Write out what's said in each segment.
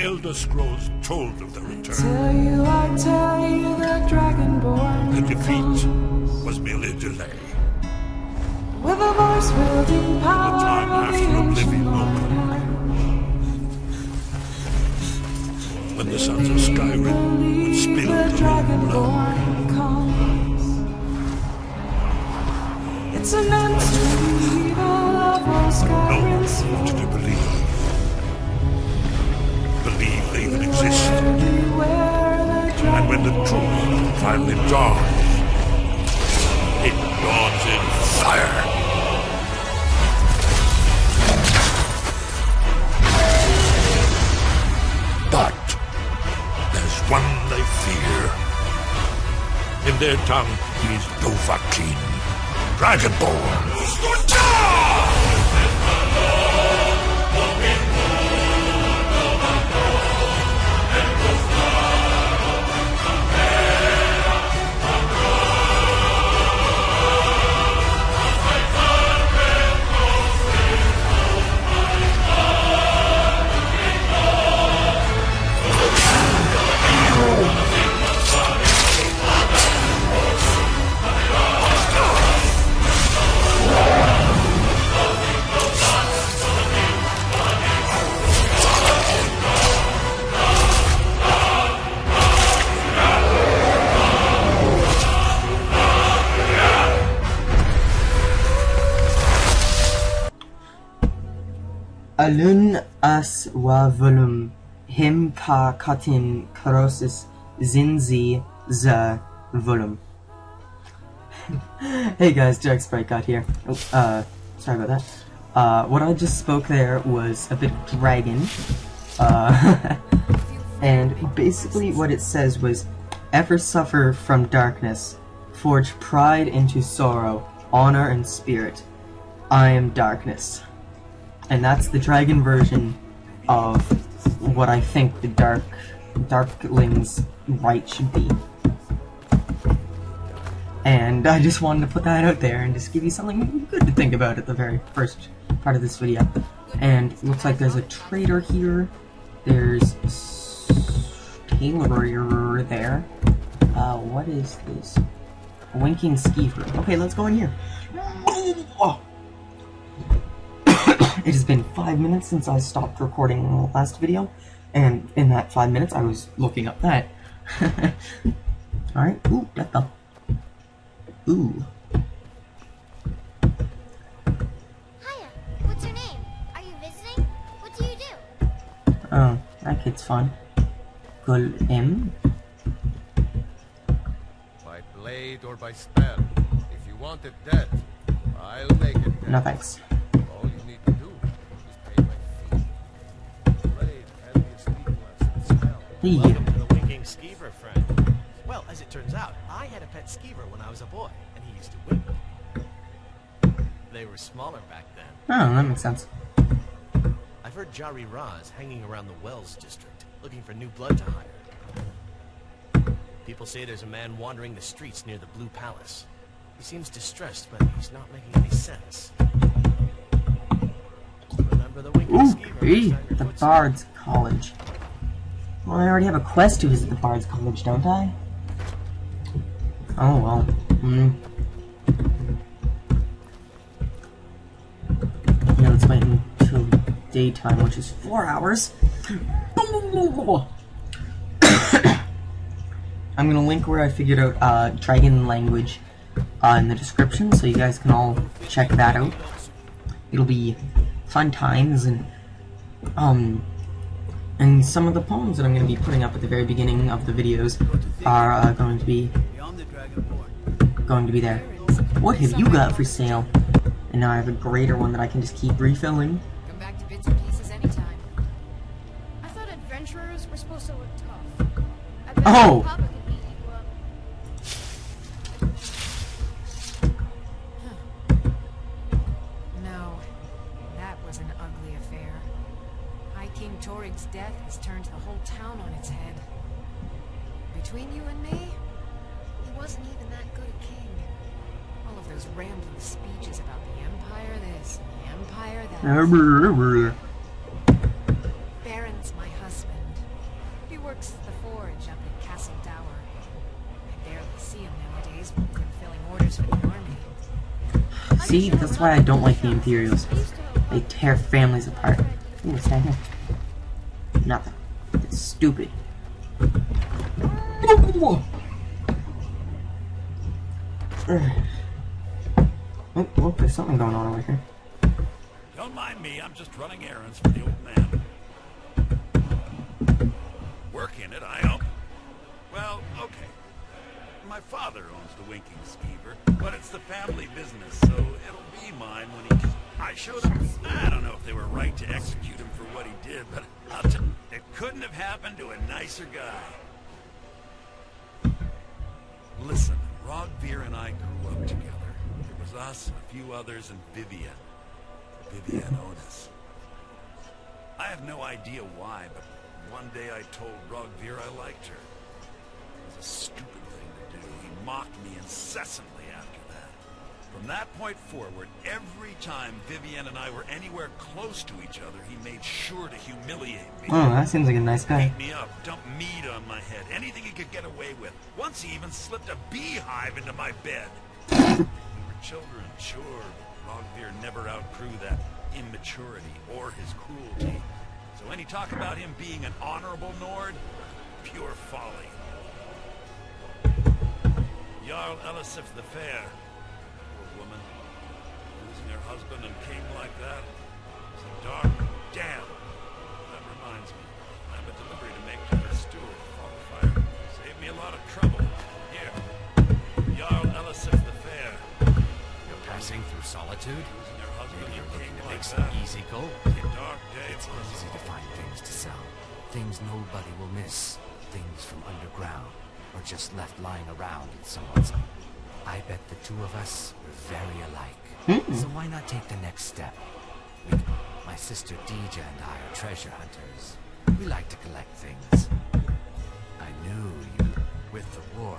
Elder Scrolls told of the return. I tell you the Dragonborn The defeat was merely a delay. with a voice wielding The power time of the after ancient oblivion will come, when the sons of Skyrim would spill the the living blood. Dragonborn comes. It's an end to the evil of all No Skyrim one wanted to believe they even existed. And when the truth finally dawns, it dawns in fire. But there's one they fear. In their tongue, he's Dovahkiin, Dragonborn. Alun as wa volum him ka katin karosis zinzi za volum. Hey guys, Darkspritegod here. Sorry about that. What I just spoke there was a bit of dragon. And basically what it says was, ever suffer from darkness, forge pride into sorrow, honor and spirit. I am darkness. And that's the dragon version of what I think the Darkling's right should be. And I just wanted to put that out there and just give you something good to think about at the very first part of this video. And it looks like there's a trader here. There's Taylor there. What is this? A winking skeever. Okay, let's go in here. Oh. It has been 5 minutes since I stopped recording the last video, and in that 5 minutes I was looking up that. Alright, ooh, get the... Ooh. Hiya, what's your name? Are you visiting? What do you do? Oh, that kid's fun. Golem. By blade or by spell. If you want it dead, I'll make it dead. No thanks. All you need to do is pay my fee. Blade can be as lethal as the spell. Hey. Welcome to the winking skeever, friend. Well, as it turns out, I had a pet skeever when I was a boy, and he used to wink. They were smaller back then. Oh, that makes sense. I've heard Jari Ra is hanging around the Wells district, looking for new blood to hire. People say there's a man wandering the streets near the Blue Palace. He seems distressed, but he's not making any sense. Remember the winking skeever? Ooh, next time your the foot's Bard's College. Well, I already have a quest to visit the Bard's College, don't I? Oh, well. Yeah, let's wait until daytime, which is 4 hours. I'm gonna link where I figured out dragon language in the description, so you guys can all check that out. It'll be fun times, and some of the poems that I'm going to be putting up at the very beginning of the videos are going to be there. What have you got for sale? And now I have a greater one that I can just keep refilling. Come back to bits and pieces anytime. I thought adventurers were supposed to look tough. I bet Oh! Papa could beat you up. No, that was an ugly affair. High King Torig's death has turned the whole town on its head. Between you and me, he wasn't even that good a king. All of those rambling speeches about the Empire this and the Empire that. Baron's my husband. He works at the forge up at Castle Dower. I barely see him nowadays, fulfilling orders for the army. See, that's why I don't like the Imperials. They tear families apart. Ooh, what's that here? Nothing. It's stupid. Oh, there's something going on over here. Don't mind me, I'm just running errands for the old man. Work in it, I hope. Well, okay. My father owns the Winking Skeever, but it's the family business, so it'll be mine when he... I showed up. I don't know if they were right to execute him for what he did, but I'll tell you, it couldn't have happened to a nicer guy. Listen, Rogvir and I grew up together. It was us, a few others, and Vivian. Vivian Otis. I have no idea why, but one day I told Rogvir I liked her. It was a stupid thing to do. He mocked me incessantly after that. From that point forward, every time Vivian and I were anywhere close to each other, he made sure to humiliate me. Oh, that seems like a nice guy. Beat me up, dump meat on my head, anything he could get away with. Once he even slipped a beehive into my bed. We were children, sure, but Rogvir never outgrew that immaturity or his cruelty. So any talk about him being an honorable Nord? Pure folly. Jarl Elisif the Fair. Poor woman. Losing her husband and king like that. It's a dark damn. That reminds me. I have a delivery to make to the steward for the fire. Saved me a lot of trouble. Here. Jarl Elisif the Fair. You're passing through solitude? Losing her husband Maybe you're and king looking to like make some that. easy gold. Dark day. It's easy to find things to sell. Things nobody will miss. Things from underground, or just left lying around in someone's... I bet the two of us are very alike. So why not take the next step? My sister Deja and I are treasure hunters. We like to collect things. I knew you... With the war,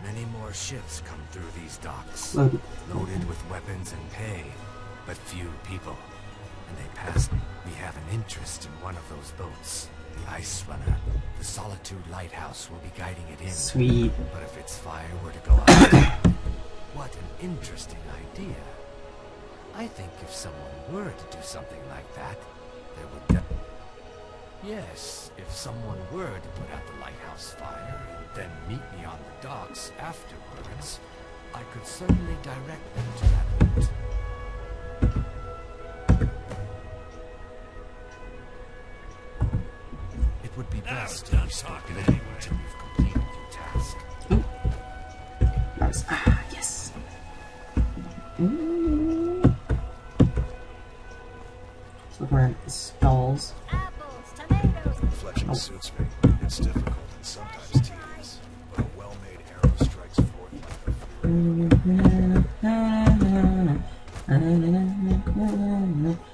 many more ships come through these docks. Loaded with weapons and pay, but few people. And they pass me. We have an interest in one of those boats. The Ice Runner. The Solitude Lighthouse will be guiding it in. Sweet. But if its fire were to go out... What an interesting idea. I think if someone were to do something like that, there would... Yes, if someone were to put out the lighthouse fire and then meet me on the docks afterwards, I could certainly direct them to that route. It would be best if you stop living until you've completed your task. Nice. Yes. So we're in the stalls. Apples, tomatoes. Reflection suits me. It's difficult and sometimes tedious, but a well-made arrow strikes forth like a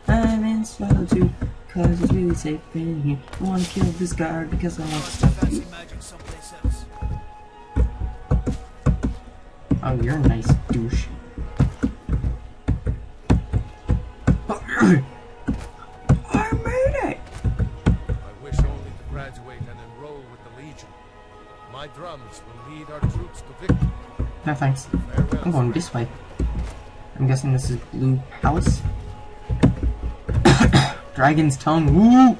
I'm in solitude, cause it's really safe in here. I wanna kill this guard because I want to stop you. Oh, you're a nice douche. I made it! I wish only to graduate and enroll with the Legion. My drums will lead our troops to victory. No thanks. Farewell. I'm going this way. I'm guessing this is Blue Palace. Dragon's tongue. Woo!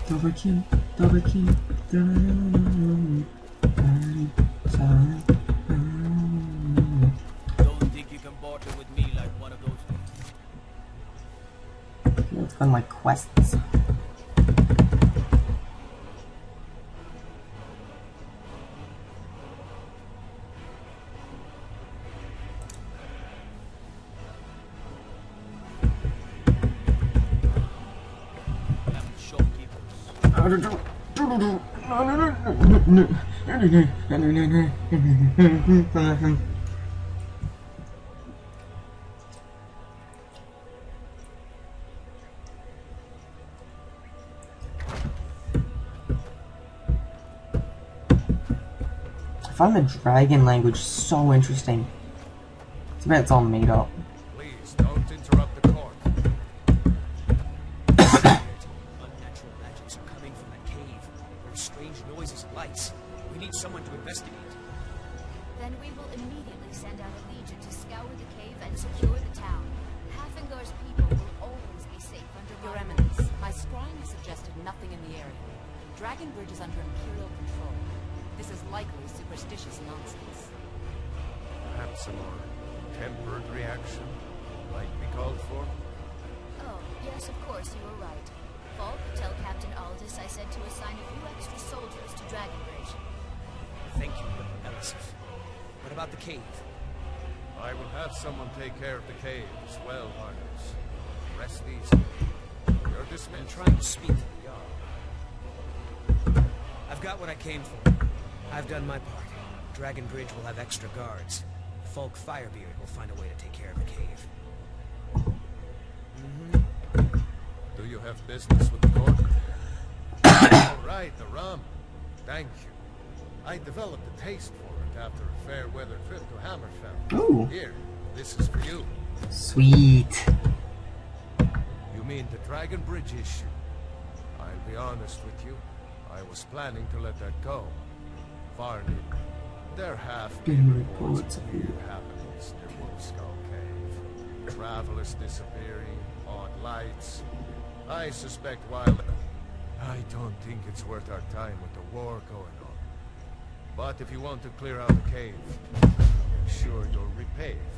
Double kill, double kill. Don't think you can barter with me like one of those. Let's fund my quests. find the dragon language so interesting. Too bad it's all made up. Please don't interrupt the court. Unnatural magics are coming from that cave. There are strange noises and lights. We need someone to investigate. Then we will immediately send out a legion to scour the cave and secure the town. Hafingar's people will always be safe under Your my Eminence, my scrying has suggested nothing in the area. Dragonbridge is under Imperial control. This is likely superstitious nonsense. Perhaps a more tempered reaction might be called for. Oh, yes, of course, you were right. Falk, tell Captain Aldous I said to assign a few extra soldiers to Dragonbridge. Thank you, Elisif. What about the cave? I will have someone take care of the cave as well, Vargas. Rest easy. You're I'm dismissed. trying to speak to the Jarl. I've got what I came for. I've done my part. Dragonbridge will have extra guards. Falk Firebeard will find a way to take care of the cave. Do you have business with the court? All right, the rum. Thank you. I developed a taste for it after a fair weather trip to Hammerfell. Ooh. Here, this is for you. Sweet. You mean the Dragon Bridge issue? I'll be honest with you. I was planning to let that go. Varney, there have been reports of weird happenings near Wolfskull Cave. Travelers disappearing, odd lights. I suspect while... I don't think it's worth our time with the war going on. But if you want to clear out the cave, I'm sure you'll repay it